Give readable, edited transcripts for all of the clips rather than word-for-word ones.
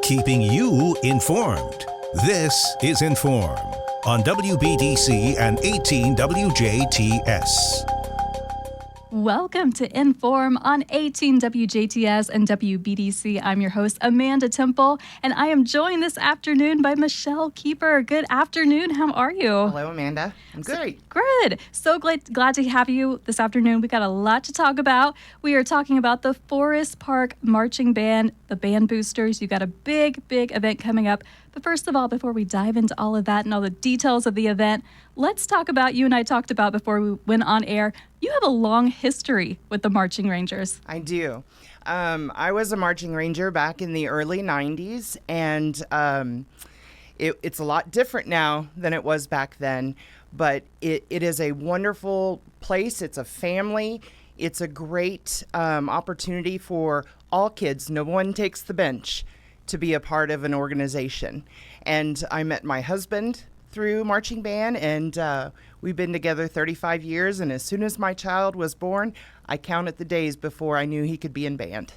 Keeping you informed. This is In.form on WBDC and 18 WJTS. Welcome to In.form on 18 WJTS and WBDC. I'm your host, Amanda Tempel, and I am joined this afternoon by Michelle Kieper. Good afternoon. How are you? Hello, Amanda. I'm great. Good. So glad to have you this afternoon. We got a lot to talk about. We are talking about the Forest Park Marching Band, the Band Boosters. You got a big event coming up. But first of all, before we dive into all of that and all the details of the event, let's talk about, you and I talked about before we went on air, you have a long history with the Marching Rangers. I do. I was a Marching Ranger back in the early 90s, and it's a lot different now than it was back then, but it is a wonderful place. It's a family. It's a great opportunity for all kids. No one takes the bench to be a part of an organization. And I met my husband through marching band, and we've been together 35 years. And as soon as my child was born, I counted the days before I knew he could be in band.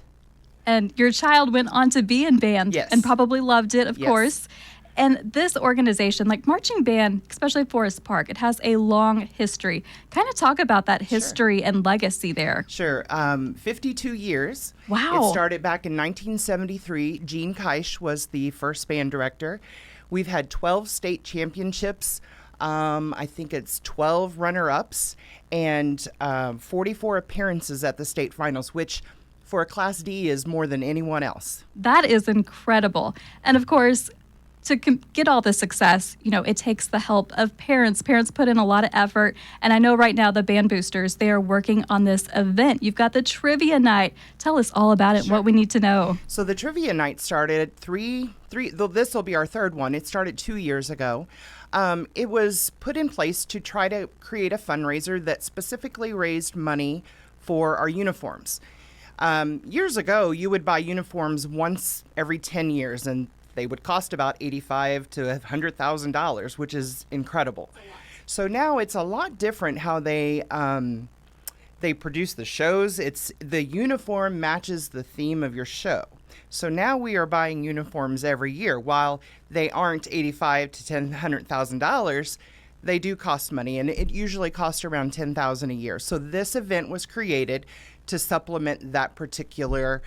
And your child went on to be in band. Yes. And probably loved it, of Yes. course. And this organization, like marching band, especially Forest Park, it has a long history. Kind of talk about that history and legacy there. Sure. 52 years. Wow. It started back in 1973. Gene Keisch was the first band director. We've had 12 state championships. I think it's 12 runner-ups and 44 appearances at the state finals, which for a Class D is more than anyone else. That is incredible. And of course, to get all the success, it takes the help of parents. Parents put in a lot of effort. And I know right now the Band Boosters, they are working on this event. You've got the Trivia Night. Tell us all about it, what we need to know. So the Trivia Night started this will be our third one. It started 2 years ago. It was put in place to try to create a fundraiser that specifically raised money for our uniforms. Years ago, you would buy uniforms once every 10 years, and they would cost about $85,000 to $100,000, which is incredible. So now it's a lot different how they produce the shows. The uniform matches the theme of your show. So now we are buying uniforms every year. While they aren't $85,000 to $100,000, they do cost money, and it usually costs around $10,000 a year. So this event was created to supplement that particular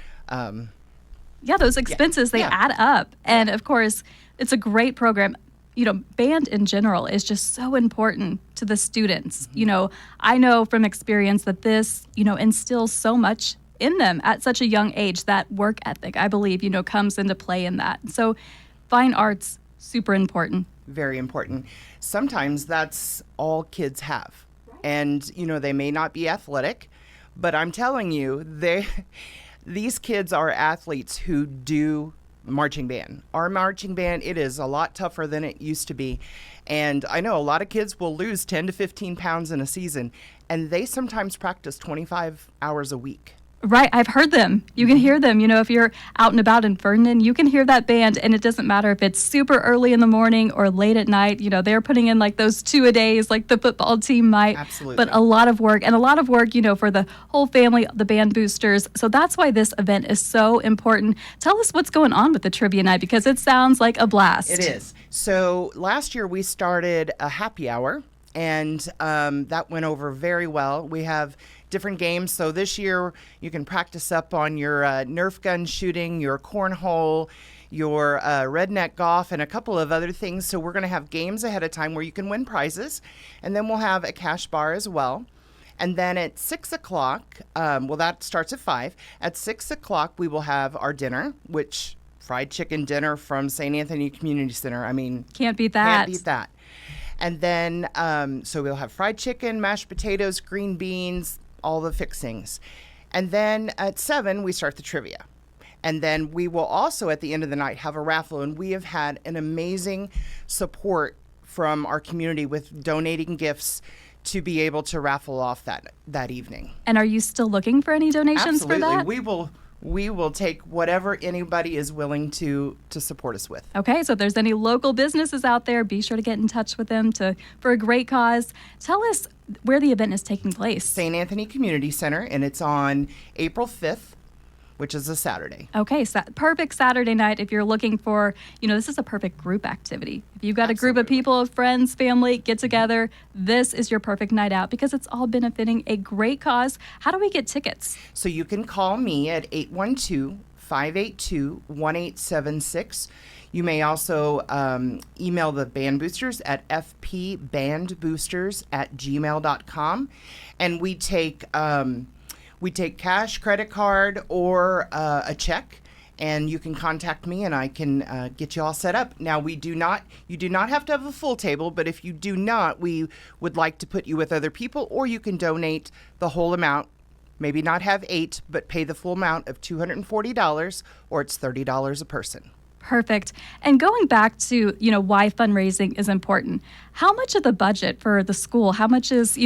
those expenses, they add up. And of course, it's a great program. Band in general is just so important to the students. Mm-hmm. I know from experience that this, instills so much in them at such a young age. That work ethic, I believe, comes into play in that. So fine arts, super important. Very important. Sometimes that's all kids have. And, they may not be athletic, but I'm telling you, these kids are athletes who do marching band. Our marching band, it is a lot tougher than it used to be. And I know a lot of kids will lose 10 to 15 pounds in a season, and they sometimes practice 25 hours a week. Right. I've heard them. You can hear them. If you're out and about in Vernon, you can hear that band, and it doesn't matter if it's super early in the morning or late at night. They're putting in like those 2-a-days like the football team might. Absolutely. But a lot of work for the whole family, the Band Boosters. So that's why this event is so important. Tell us what's going on with the Trivia Night, because it sounds like a blast. It is. So last year we started a happy hour, and that went over very well. We have different games. So this year you can practice up on your Nerf gun shooting, your cornhole, your redneck golf, and a couple of other things. So we're going to have games ahead of time where you can win prizes. And then we'll have a cash bar as well. And then at 6 o'clock, that starts at 5. At 6 o'clock, we will have our dinner, which fried chicken dinner from St. Anthony Community Center. I mean, can't beat that. Can't beat that. And then, so we'll have fried chicken, mashed potatoes, green beans, all the fixings. And then at 7, we start the trivia. And then we will also, at the end of the night, have a raffle. And we have had an amazing support from our community with donating gifts to be able to raffle off that evening. And are you still looking for any donations Absolutely. for that? We will take whatever anybody is willing to support us with. Okay, so if there's any local businesses out there, be sure to get in touch with them for a great cause. Tell us where the event is taking place. St. Anthony Community Center, and it's on April 5th. which is a Saturday. Okay, perfect Saturday night if you're looking for, this is a perfect group activity. If you've got a group of people, friends, family, get together, this is your perfect night out because it's all benefiting a great cause. How do we get tickets? So you can call me at 812-582-1876. You may also email the Band Boosters at fpbandboosters@gmail.com. And we take cash, credit card, or a check, and you can contact me and I can get you all set up. Now, you do not have to have a full table, but if you do not, we would like to put you with other people, or you can donate the whole amount. Maybe not have 8, but pay the full amount of $240, or it's $30 a person. Perfect. And going back to, why fundraising is important, how much of the budget for the school, how much is,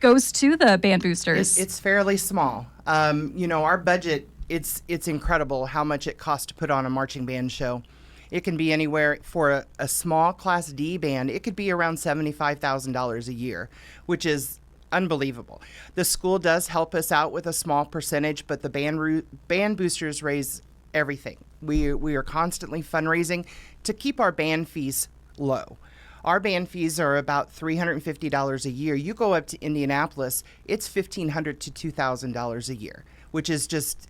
goes to the Band Boosters? It's fairly small. Our budget, it's incredible how much it costs to put on a marching band show. It can be anywhere for a small Class D band. It could be around $75,000 a year, which is unbelievable. The school does help us out with a small percentage, but the band boosters raise everything. We are constantly fundraising to keep our band fees low. Our band fees are about $350 a year. You go up to Indianapolis, it's $1,500 to $2,000 a year, which is just,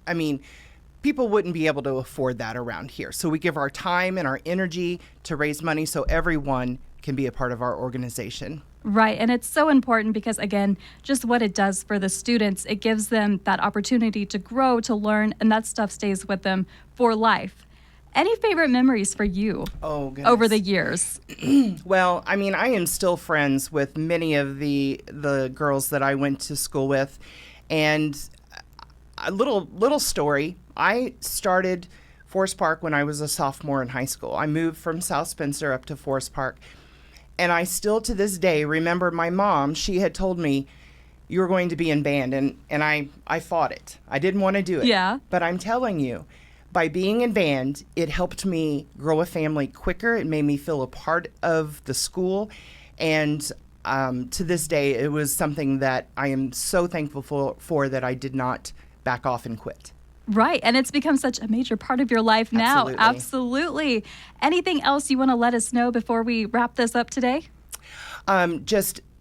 people wouldn't be able to afford that around here. So we give our time and our energy to raise money so everyone can be a part of our organization. Right. And it's so important because, again, just what it does for the students, it gives them that opportunity to grow, to learn, and that stuff stays with them for life. Any favorite memories for you over the years? Well, I am still friends with many of the girls that I went to school with. And a little story, I started Forest Park when I was a sophomore in high school. I moved from South Spencer up to Forest Park. And I still to this day remember my mom, she had told me, you were going to be in band. And I fought it. I didn't want to do it. Yeah. But I'm telling you, by being in band, it helped me grow a family quicker. It made me feel a part of the school. And to this day, it was something that I am so thankful for that I did not back off and quit. Right. And it's become such a major part of your life now. Absolutely. Anything else you want to let us know before we wrap this up today?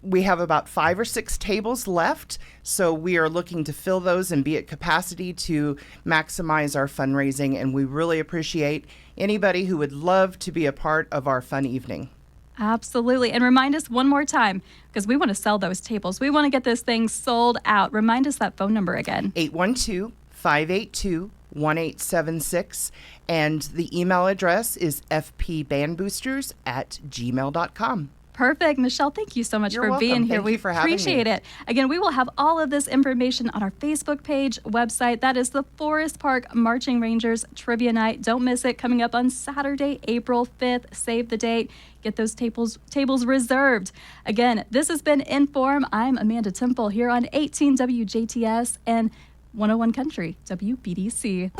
We have about 5 or 6 tables left, so we are looking to fill those and be at capacity to maximize our fundraising, and we really appreciate anybody who would love to be a part of our fun evening. Absolutely. And remind us one more time, because we want to sell those tables. We want to get this thing sold out. Remind us that phone number again. 812-582-1876, and the email address is fpbandboosters@gmail.com. Perfect. Michelle, thank you so much You're for welcome. being here. Thank We you for having appreciate me. it. Again, we will have all of this information on our Facebook page, website. That is the Forest Park Marching Rangers Trivia Night. Don't miss it. Coming up on Saturday, April 5th. Save the date. Get those tables reserved. Again, this has been In.form. I'm Amanda Tempel here on 18 WJTS and 101 Country, WBDC.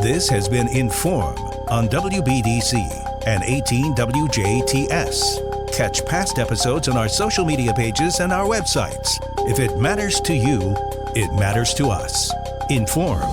This has been In.form on WBDC and 18 WJTS. Catch past episodes on our social media pages and our websites. If it matters to you, it matters to us. In.form.